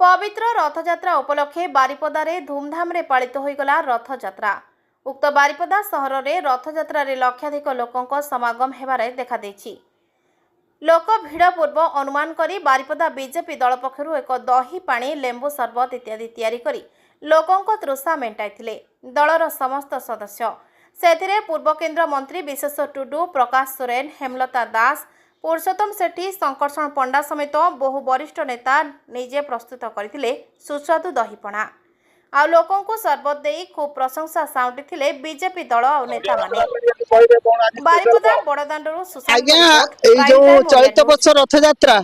पवित्र रथयात्रा उपलक्षे बारिपदारे धूमधाम रे पालित होइगला रथयात्रा। उक्त बारिपदा सहर रे रथयात्रा रे लक्षाधिक लोकंक समागम हेबारे देखा देछि। लोक भिड़ पूर्व अनुमान करी बारिपदा बीजेपी दल पक्षरु एक दही पानी लेंबू सरबत इत्यादि तैयारी करी लोकंक तृषा मेंटाइथिले। दलर समस्त सदस्य सेथिरे पूर्व केंद्र मंत्री विशेष टुडू, प्रकाश सोरेन, हेमलता दास, पुरुषोत्तम सेठी, संकर्षण पंडा समेत बहु वरिष्ठ नेता निजे प्रस्तुत करथिले सुस्वादु दहीपणा। आ लोकों को सरबत देई खूब प्रशंसा साउंटिथिले बीजेपी दल आ नेता माने। बारिपदा बड़दांडरू चलित वर्ष रथ यात्रा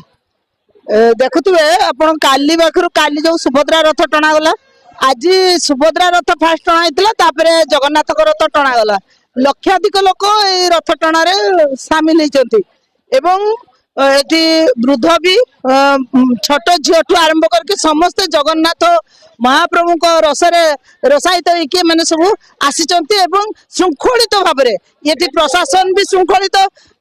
देखुवे आपण काली बाखरु काली जो सुभद्रा रथ टणा गला। आज सुभद्रा रथ फास्ट टणा हैतला, तापरे जगन्नाथ को रथ टणा गला। लक्षाधिक लोक ए रथ टणारे शामिल होइचंती एवं एटी वृद्ध भी छोट झीठू आरंभ करके समस्त जगन्नाथ महाप्रभु को रसरे रसायित होइके माने सब आसीचंती एवं शृंखलित भाव में ये प्रशासन भी शृंखलित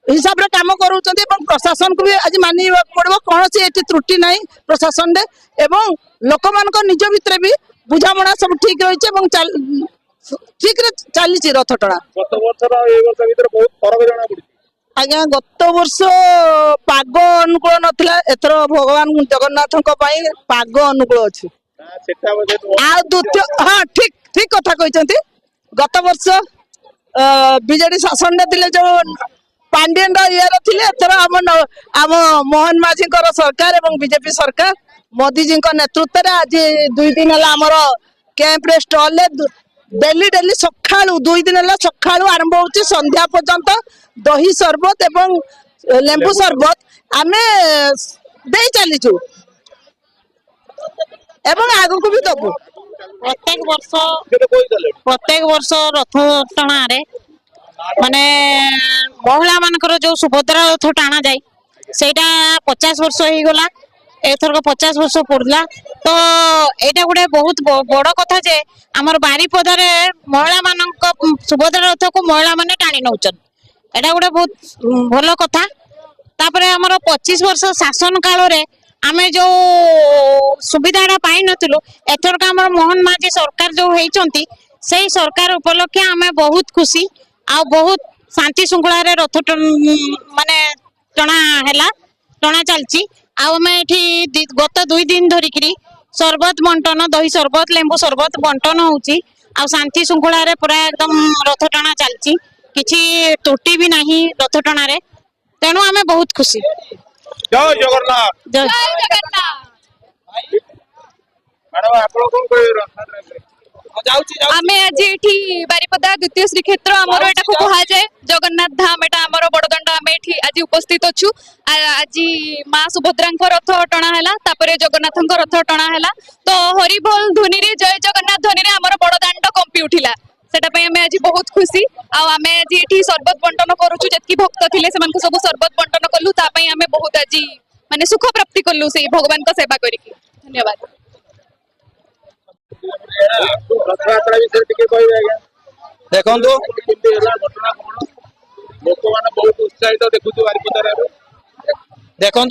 हिसाब रे काम करूचंती एवं प्रशासन को भी आज मानि पड़बो। कौन सी एटी त्रुटि नहीं प्रशासन रे एवं लोक मान को निज भितर भी बुझामणा सब ठीक रहिছে एवं ठीक रे चली रथ टणा। गत वर्ष ए वर्ष भीतर बहुत फरक जणा पड़ी। आज्ञा गत वर्ष पाग अनुकूल नथिला, एथर भगवान जगन्नाथ पाग अनुकूल अच्छी। हाँ ठीक ठीक कथा कहते। गत वर्ष बीजेडी शासन थे जो पांडियन इयर थे, एथर आम मोहन माझी सरकार और बीजेपी सरकार मोदी जी नेतृत्व में आज 2 दिन है आमर कैंप रे स्टॉल डेली डेली सका 2 दिन है सका आरंभ हो संध्या पर्यंत दही सरबत एवं लेंबू सरबत आमे दे चलीचु एवं आगु को भी दबु। प्रत्येक वर्ष रथ टणा रे माने महिला मानकर जो सुभद्रा रथ टाणा जाए सेटा 50 वर्ष हो गला। एथरक 50 वर्ष पड़ला तो एटा गोटे बहुत बड़ कथा जे हमर बारिपदार महिला मानक सुभद्रा रथ को महिला माने टाणी नौचन। एटा गोटे बहुत भल कथा। तापरे हमर 25 वर्ष शासन काल रे आमे जो सुविधाटा पाई नथिलु, एथरक हमर मोहन माझी सरकार जो हेइचंती सेही सरकार उपलक्षे आमे बहुत खुशी आ बहुत शांति श्रृंखला रे रथ माने टणा हैला टणा चलची। गत 2 दिन धरिकी सरबत बंटन दही सरबत लेंबू सरबत बंटन होउची आ शांति श्रृंखला रे पूरा एकदम रथ टणा चलची। किछि त्रुटि भी नहीं रथ टणा रे, तेणु आमे बहुत खुशी। जय जगन्नाथ। जय जगन्नाथ। मैडम आपण कोन कोइ रथ आमे आज एठी बारिपदा द्वितीय श्रीक्षेत्र आमर एटा को कहा जाए जगन्नाथ धाम। एटा आमर बड़दांड आमे एठी आज उपस्थित अछु। आज मां सुभद्रांको रथ टणा हैला, तापरे जगन्नाथंको रथ टणा हैला। तो हरि बोल ध्वनि रे जय जगन्नाथ ध्वनि रे आमर बड़दांड कंपी उठिला। सेटा पे आमे आज बहुत खुशी। आ आमे आज एठी सरबत बंटन करूछु, जतकी भक्त थिले सेमानको सब सरबत बंटन कलु। ता पई आमे बहुत आज माने सुख प्राप्ति कलु से भगवान को सेवा करिकी। धन्यवाद। देखो देखो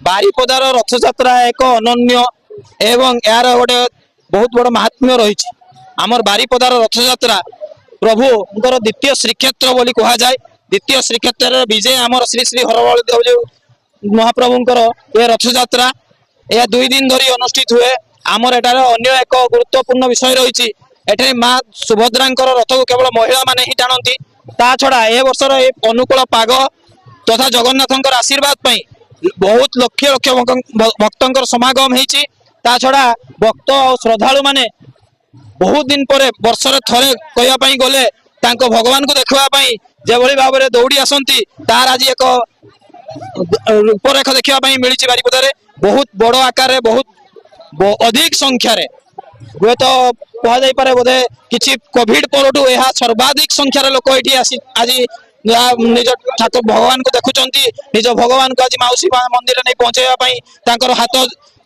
बारिपदार रथ यात्रा एक अनन्य एवं यार गोटे बहुत बड़ महात्म्य रही। आमर बारिपदार रथ यात्रा प्रभु द्वितीय श्रीक्षेत्र बोली कह जाए। द्वितीय श्रीक्षेत्र विजय आमर श्री श्री हरबलदेव महाप्रभुंकर ये रथ यात्रा यह 2 दिन धरी अनुष्ठित हुए। आमर एटार अन्य एक गुरुत्वपूर्ण विषय रही। एठे माँ सुभद्रांकर रथ को केवल महिला माने ही टाणती। ता छड़ा ए वर्षर ए अनुकूल पाग तथा जगन्नाथंकर आशीर्वाद पई बहुत लक्ष लक्ष भक्तंकर समागम होईची। ता छड़ा भक्त और श्रद्धालु माने बहुत दिन पर वर्षरे थरे कहया पई गले तांको भगवान को देखवा पई जे भली भाव रे दौड़ी आसंती तार आज एक रूपरेखा देखा मिली बारिपदारे। बहुत बड़ आकार रे बहुत अधिक संख्यार हुए तो कह जाई पारे बोधे किछि कोविड परठू यह सर्वाधिक संख्यार लोक ये आज निज ठाकुर भगवान को देखुंट। निज भगवान को आज माउसी मंदिर नहीं पहुंचाइबा हाथ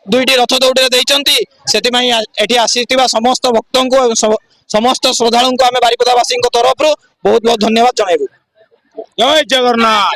2टी रथ दौड़ी देइचंती। सेतिमाई एठी आसीथिबा समस्त भक्तों को समस्त श्रद्धालुओं को आमे बारिपदावासी तरफ बहुत बहुत धन्यवाद जणाइबु। जय जगन्नाथ।